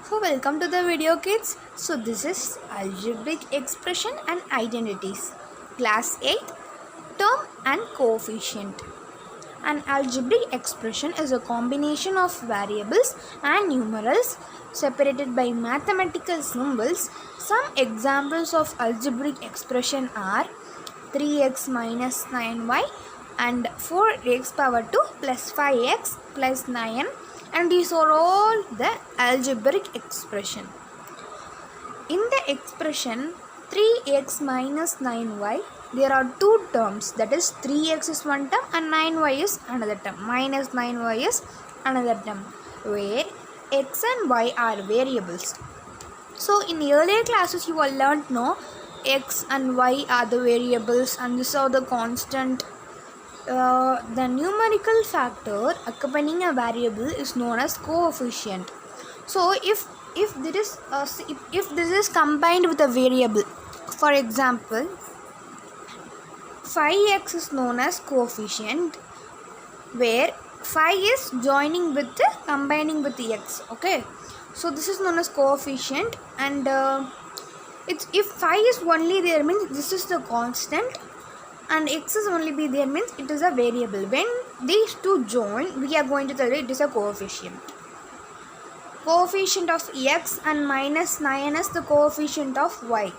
So welcome to the video kids. So this is algebraic expression and identities. Class 8 term and coefficient. An algebraic expression is a combination of variables and numerals separated by mathematical symbols. Some examples of algebraic expression are 3x minus 9y and 4x power 2 plus 5x plus 9, and these are all the algebraic expression. In the expression 3x minus 9y, there are two terms, that is 3x is one term and 9y is another term. Minus 9y is another term, where x and y are variables. So in earlier classes you all learnt x and y are the variables and these are the constant. The numerical factor accompanying a variable is known as coefficient. So if this is combined with a variable, for example 5x is known as coefficient, where 5 is combining with the x. Okay, so this is known as coefficient, and if 5 is only there means this is the constant and x is only be there means it is a variable. When these two join, we are going to tell it is a coefficient. Coefficient of x and minus 9 is the coefficient of y.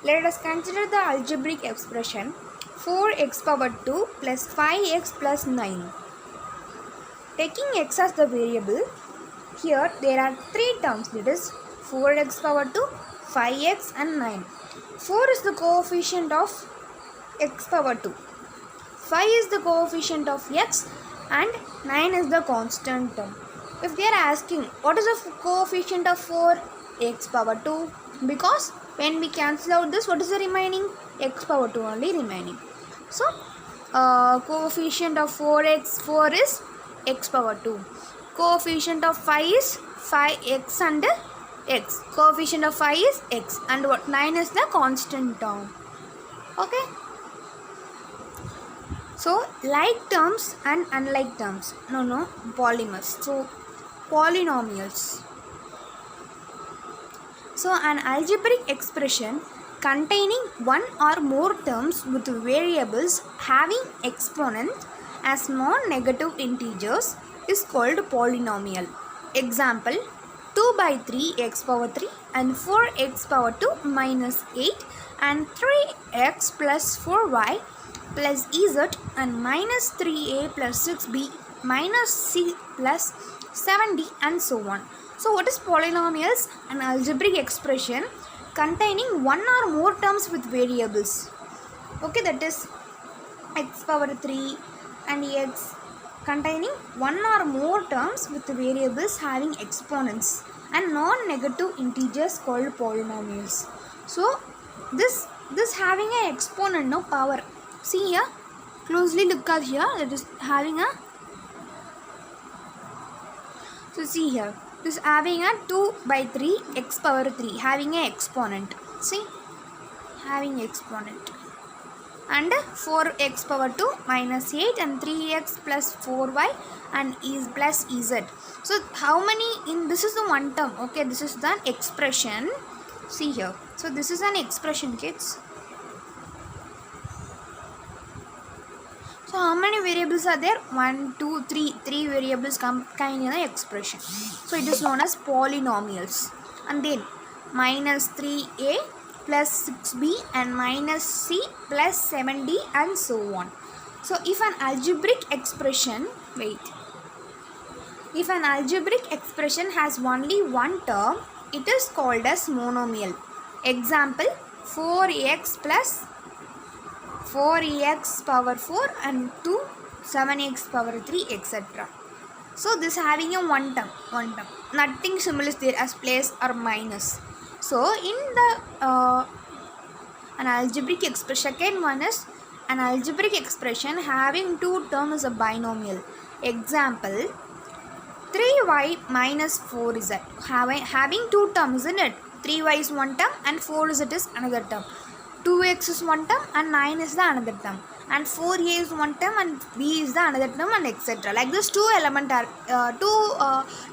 Let us consider the algebraic expression 4x power 2 plus 5x plus 9. Taking x as the variable, here there are three terms, that is 4x power 2, 5x and 9. 4 is the coefficient of x power 2, 5 is the coefficient of x, and 9 is the constant term. If they are asking what is the coefficient of 4, x power 2, because when we cancel out this, what is the remaining? X power 2 only remaining. So coefficient of 4 is x power 2, coefficient of 5 is 5x and x, coefficient of 5 is x, and what 9 is the constant term. Okay. So like terms and unlike terms, polymers. So polynomials. So an algebraic expression containing one or more terms with variables having exponent as non-negative integers is called polynomial. Example 2 by 3 x power 3 and 4x power 2 minus 8 and 3x plus 4y plus z and minus 3a plus 6b minus c plus 7d and so on. So what is polynomials? An algebraic expression containing one or more terms with variables. Okay, that is x power 3 and x, containing one or more terms with variables having exponents and non-negative integers called polynomials. So this having an exponent, power. See here, closely look at here, that is having a, so see here, this having a 2 by 3 x power 3 having an exponent. See, having exponent, and 4x power 2 minus 8 and 3x plus 4y and is plus z. So how many in this is the one term? Okay, this is the expression. See here, so this is an expression, kids. So how many variables are there? 1, 2, 3. 3 variables combined in the expression. So it is known as polynomials. And then minus 3a plus 6b and minus c plus 7d and so on. So if an algebraic expression, if an algebraic expression has only one term, it is called as monomial. Example 4x plus 4x power 4 and 2 7x power 3 etc. So this having a one term, nothing symbol is there as plus or minus. So in the an algebraic expression, second one is an algebraic expression having two terms is a binomial. Example 3y minus 4z, having two terms, isn't it? 3y is one term and 4z is another term. 2x is one term and 9 is the another term. and 4a is one term and b is the another term, and etc. Like this, two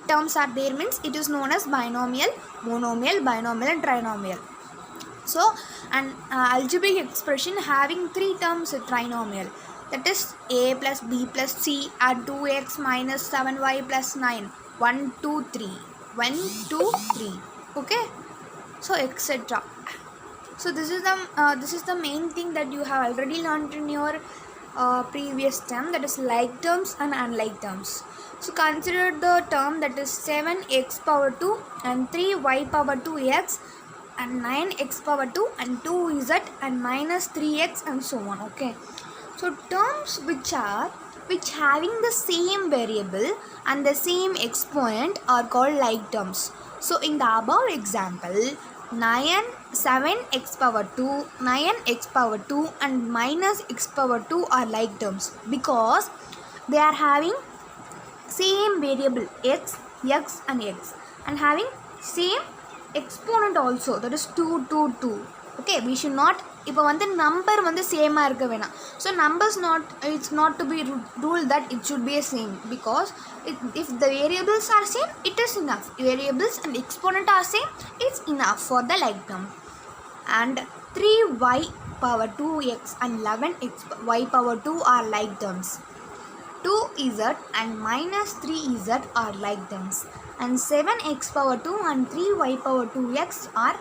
terms are there, means it is known as binomial, monomial, binomial and trinomial. So an algebraic expression having 3 terms is trinomial, that is a plus b plus c at 2x minus 7y plus 9, 1 2 3, 1 2 3, okay, so etc. So this is the main thing that you have already learned in your previous term, that is like terms and unlike terms. So consider the term that is 7x power 2 and 3y power 2x and 9x power 2 and 2z and minus 3x and so on, okay. So terms which having the same variable and the same exponent are called like terms. So in the above example, 7x power 2, 9x power 2 and minus x power 2 are like terms because they are having same variable x and x and having same exponent also, that is 2 2 2, okay. We should not, இப்போ வந்து number வந்து சேமாக இருக்க வேணாம். So numbers it's not to be ruled that it should be a same, because if the variables are same, it is enough. Variables and exponent are same, it's enough for the like term. And 3y power 2x and 11y power 2 are like terms. 2z and minus 3z are like terms, and 7x power 2 and 3y power 2x are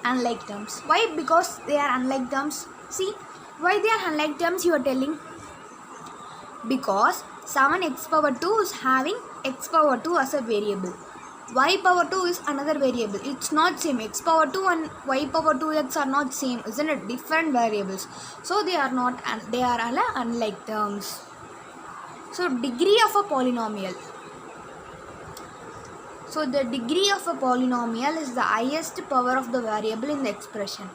unlike terms. Why? Because they are unlike terms. See why they are unlike terms, you are telling, because 7x power 2 is having x power 2 as a variable, y power 2 is another variable, it's not same. X power 2 and y power 2x are not same, isn't it? Different variables, so they are not, they are unlike terms. So degree of a polynomial. So the degree of a polynomial is the highest power of the variable in the expression.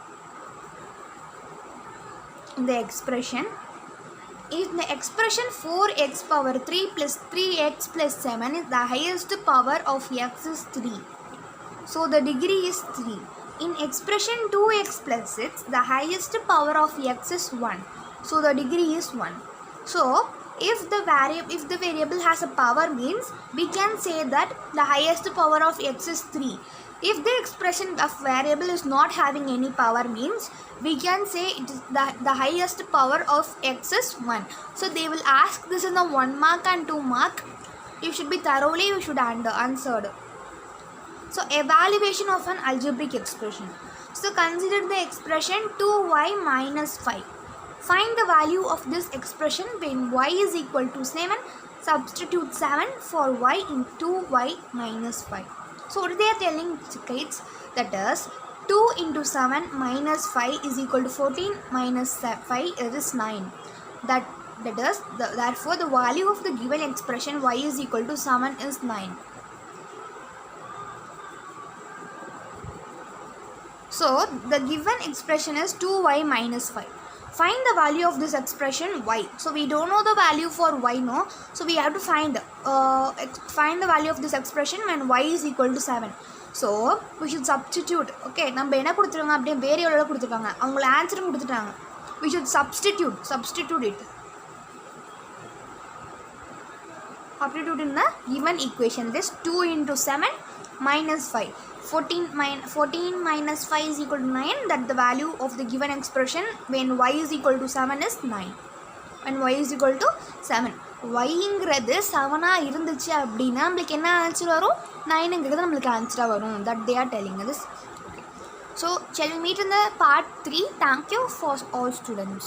In the expression, if the expression 4x power 3 plus 3x plus 7 is the highest power of x is 3. So the degree is 3. In expression 2x plus 6, the highest power of x is 1. So the degree is 1. So if the variable has a power, means we can say that the highest power of x is 3. If the expression of variable is not having any power, means we can say it is the highest power of x is 1. So they will ask this in the 1 mark and 2 mark. You should be thoroughly, you should answered. So evaluation of an algebraic expression. So consider the expression 2y minus 5. Find the value of this expression when y is equal to 7. Substitute 7 for y in 2y minus 5. So what they are telling, kids, that is 2 into 7 minus 5 is equal to 14 minus 5 is 9. That is therefore the value of the given expression y is equal to 7 is 9. So the given expression is 2y minus 5. Find the value of this expression y. So we don't know the value for y, no. So we have to find the value of this expression when y is equal to 7. So we should substitute. Okay, நம்ம என்ன கொடுத்துருக்காங்க, அப்படியே வேரியபிளோட கொடுத்துருக்காங்க, அவங்கள ஆன்சரும் கொடுத்துட்டாங்க. We should substitute it. Substitute in the given equation. This 2 into 7 minus 5. 14 minus 5 is equal to 9. That the value of the given expression when y is equal to 7 is 9. When y is equal to 7. yங்கிறது 7 இருந்துச்சு அப்படின்னா நம்மளுக்கு என்ன answer வரும், 9ங்கிறது நம்மளுக்கு ஆன்சராக வரும். That they are telling us. Okay. So shall we meet in the part 3? Thank you for all students.